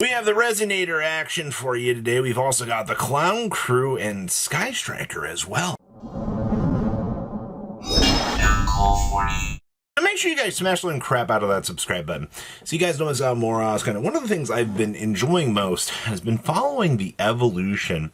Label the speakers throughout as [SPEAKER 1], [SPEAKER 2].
[SPEAKER 1] We have the Resonator action for you today. We've also got the Clown Crew and Sky Striker as well. And make sure you guys smash the crap out of that subscribe button so you guys know what's out more. One of the things I've been enjoying most has been following the evolution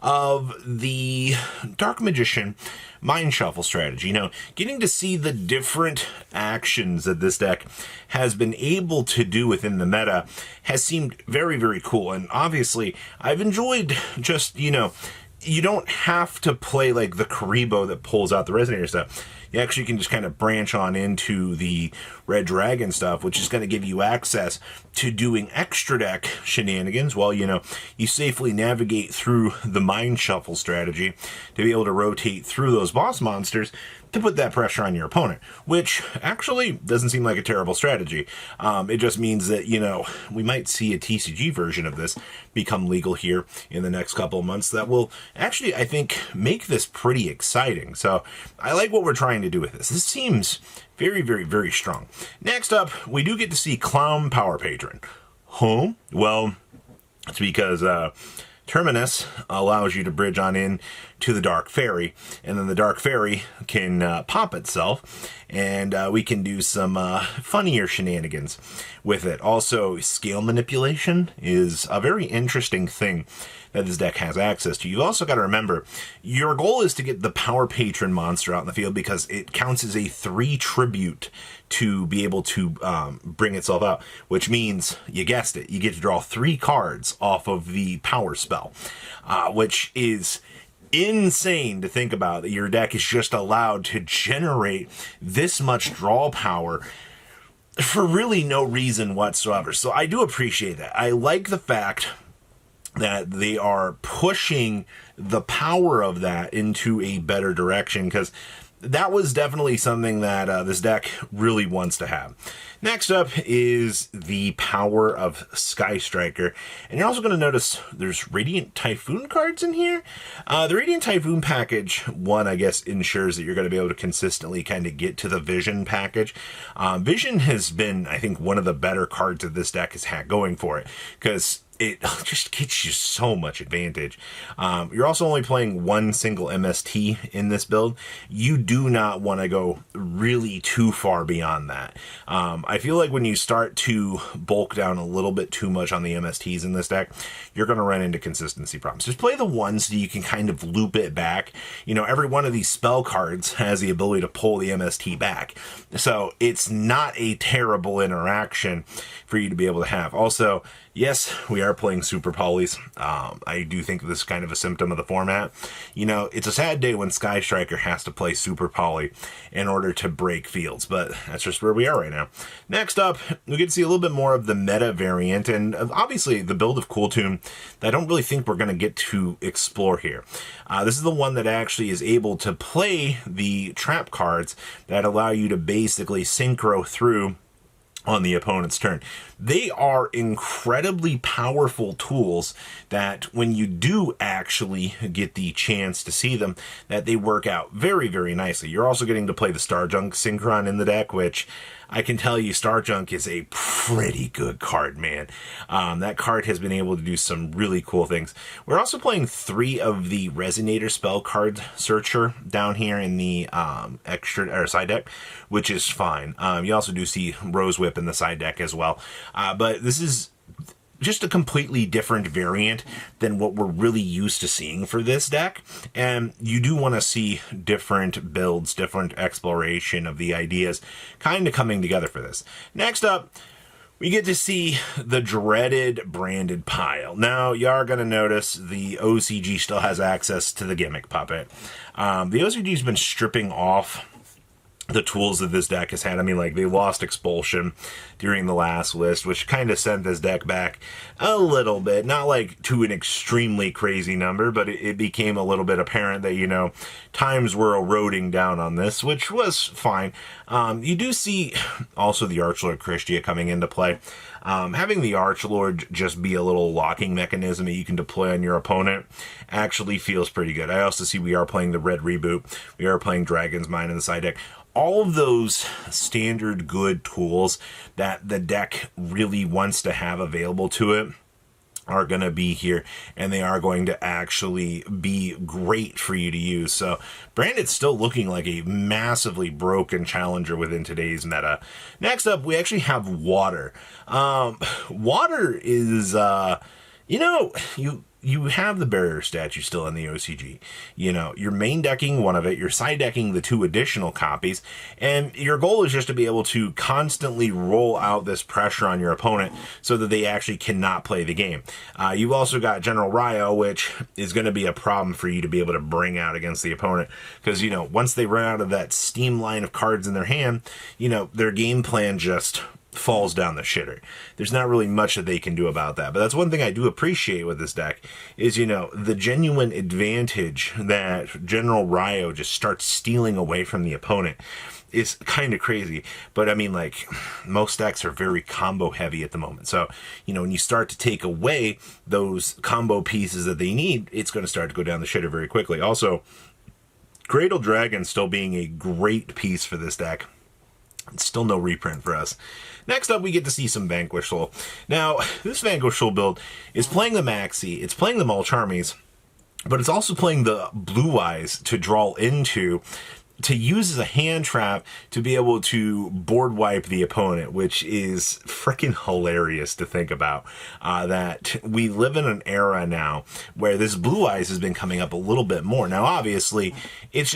[SPEAKER 1] of the Dark Magician Mind Shuffle strategy. You know, getting to see the different actions that this deck has been able to do within the meta has seemed very, very cool. And obviously, I've enjoyed just, you don't have to play like the Karibo that pulls out the Resonator stuff. You actually can just kind of branch on into the Red Dragon stuff, which is going to give you access to doing extra deck shenanigans while, you safely navigate through the Mind Shuffle strategy to be able to rotate through those boss monsters to put that pressure on your opponent, which actually doesn't seem like a terrible strategy. It just means that, we might see a TCG version of this become legal here in the next couple of months that will actually, I think, make this pretty exciting. So I like what we're trying to do with this. This seems very, very, very strong. Next up, we do get to see Clown Power Patron. Huh? Well, it's because Terminus allows you to bridge on in to the Dark Fairy, and then the Dark Fairy can pop itself, and we can do some funnier shenanigans with it. Also, scale manipulation is a very interesting thing that this deck has access to. You've also got to remember, your goal is to get the Power Patron monster out in the field because it counts as a 3 tribute to be able to bring itself out, which means, you guessed it, you get to draw 3 cards off of the power spell, which is insane to think about, that your deck is just allowed to generate this much draw power for really no reason whatsoever. So I do appreciate that. I like the fact that they are pushing the power of that into a better direction, because that was definitely something that this deck really wants to have. Next up is the power of Sky Striker. And you're also going to notice there's Radiant Typhoon cards in here. The Radiant Typhoon package, one, I guess, ensures that you're going to be able to consistently kind of get to the Vision package. Vision has been, I think, one of the better cards that this deck has had going for it, because it just gets you so much advantage. You're also only playing one single MST in this build. You do not want to go really too far beyond that. I feel like when you start to bulk down a little bit too much on the MSTs in this deck, you're going to run into consistency problems. Just play the ones so you can kind of loop it back. Every one of these spell cards has the ability to pull the MST back. So it's not a terrible interaction for you to be able to have. Also, yes, we are playing Super Polys. I do think this is kind of a symptom of the format. It's a sad day when Sky Striker has to play Super Poly in order to break fields, but that's just where we are right now. Next up, we get to see a little bit more of the meta variant, and obviously the build of Cool Tune that I don't really think we're going to get to explore here. This is the one that actually is able to play the trap cards that allow you to basically synchro through on the opponent's turn. They are incredibly powerful tools that when you do actually get the chance to see them, that they work out very, very nicely. You're also getting to play the Starjunk Synchron in the deck, which I can tell you Starjunk is a pretty good card, man. That card has been able to do some really cool things. We're also playing 3 of the Resonator spell card searcher down here in the extra or side deck, which is fine. You also do see Rose Whip in the side deck as well. But this is just a completely different variant than what we're really used to seeing for this deck. And you do want to see different builds, different exploration of the ideas kind of coming together for this. Next up, we get to see the dreaded branded pile. Now, you are going to notice the OCG still has access to the gimmick puppet. The OCG's been stripping off the tools that this deck has had. I mean, like, they lost Expulsion during the last list, which kind of sent this deck back a little bit. Not like to an extremely crazy number, but it became a little bit apparent that, times were eroding down on this, which was fine. You do see also the Archlord Christia coming into play. Having the Archlord just be a little locking mechanism that you can deploy on your opponent actually feels pretty good. I also see we are playing the Red Reboot. We are playing Dragon's Mind in the side deck. All of those standard good tools that the deck really wants to have available to it are going to be here, and they are going to actually be great for you to use. So Branded's still looking like a massively broken challenger within today's meta. Next up, we actually have Water. Water is, you have the barrier statue still in the OCG. You're main decking one of it, you're side decking the 2 additional copies, and your goal is just to be able to constantly roll out this pressure on your opponent so that they actually cannot play the game. You've also got General Ryo, which is going to be a problem for you to be able to bring out against the opponent, because, once they run out of that steam line of cards in their hand, their game plan just falls down the shitter. There's not really much that they can do about that. But that's one thing I do appreciate with this deck is, the genuine advantage that General Ryo just starts stealing away from the opponent is kind of crazy. But I mean, like, most decks are very combo heavy at the moment. So, when you start to take away those combo pieces that they need, it's going to start to go down the shitter very quickly. Also, Cradle Dragon still being a great piece for this deck. It's still no reprint for us. Next up, we get to see some Vanquish Soul. Now, this Vanquish Soul build is playing the Maxi, it's playing the Mulch Armies, but it's also playing the Blue Eyes to draw into, to use as a hand trap to be able to board wipe the opponent, which is freaking hilarious to think about. That we live in an era now where this Blue Eyes has been coming up a little bit more. Now, obviously, it's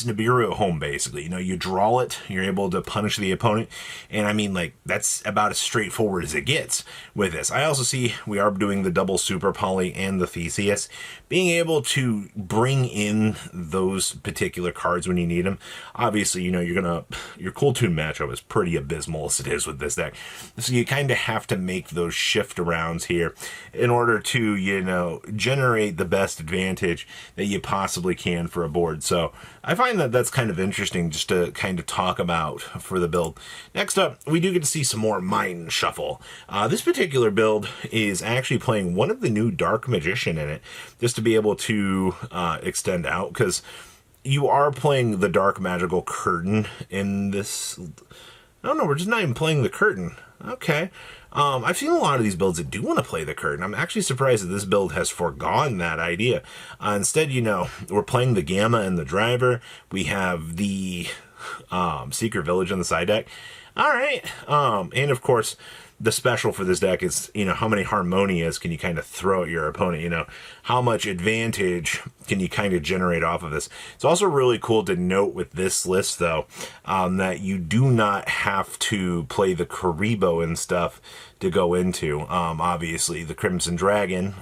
[SPEAKER 1] Nibiru at home, basically. You draw it, you're able to punish the opponent, and I mean, like, that's about as straightforward as it gets with this. I also see we are doing the double Super Poly and the Theseus, being able to bring in those particular cards when you need them. Obviously, your Cool Tune matchup is pretty abysmal as it is with this deck, so you kind of have to make those shift arounds here in order to, generate the best advantage that you possibly can for a board. So I find that that's kind of interesting just to kind of talk about for the build. Next up, we do get to see some more Mind Shuffle. This particular build is actually playing one of the new Dark Magician in it, just to be able to extend out, because you are playing the Dark Magical Curtain in this. Oh no, we're just not even playing the Curtain. Okay. I've seen a lot of these builds that do want to play the Curtain. I'm actually surprised that this build has forgone that idea. Instead, we're playing the Gamma and the Driver. We have the Secret Village on the side deck. All right. And of course, the special for this deck is, how many Harmonias can you kind of throw at your opponent? How much advantage can you kind of generate off of this? It's also really cool to note with this list, though, that you do not have to play the Karibo and stuff to go into. Obviously, the Crimson Dragon,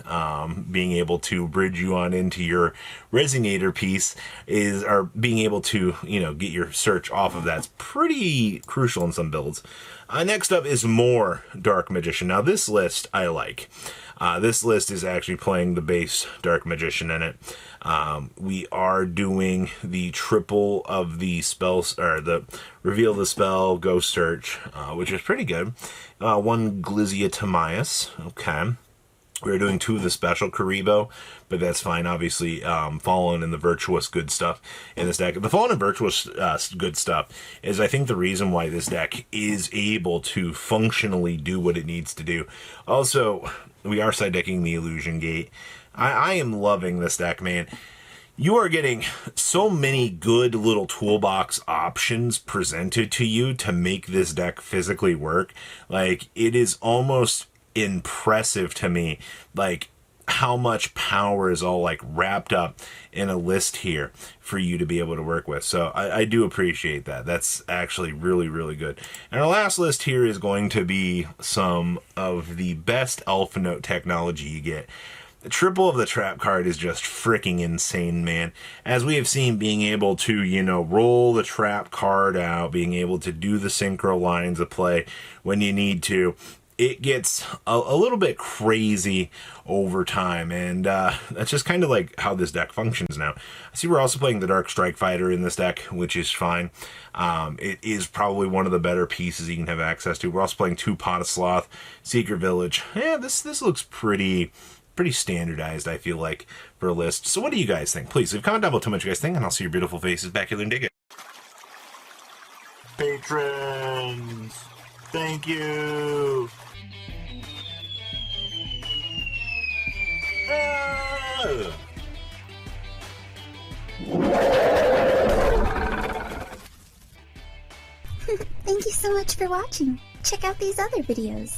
[SPEAKER 1] being able to bridge you on into your Resonator piece or being able to, get your search off of that's pretty crucial in some builds. Next up is more Dark Magician. Now, this list I like. This list is actually playing the base Dark Magician in it. We are doing the triple of the spells, or the Reveal the Spell, Ghost Search, which is pretty good. One Glizia Timaeus. Okay. We're doing 2 of the special Karibo, but that's fine. Obviously, Fallen and the Virtuous good stuff in this deck. The Fallen and Virtuous good stuff is, I think, the reason why this deck is able to functionally do what it needs to do. Also, we are side decking the Illusion Gate. I am loving this deck, man. You are getting so many good little toolbox options presented to you to make this deck physically work. Like, it is almost impressive to me, like, how much power is all like wrapped up in a list here for you to be able to work with. So I do appreciate that. That's actually really, really good. And our last list here is going to be some of the best Alpha Note technology you get. The triple of the trap card is just freaking insane, man. As we have seen, being able to, roll the trap card out, being able to do the synchro lines of play when you need to, it gets a little bit crazy over time, and that's just kind of like how this deck functions now. I see we're also playing the Dark Strike Fighter in this deck, which is fine. It is probably one of the better pieces you can have access to. We're also playing 2 Pot of Sloth, Secret Village. Yeah, this looks pretty standardized, I feel like, for a list. So what do you guys think? Please leave a comment down below, tell me what you guys think, and I'll see your beautiful faces back here and dig it. Patrons, thank you.
[SPEAKER 2] Thank you so much for watching. Check out these other videos.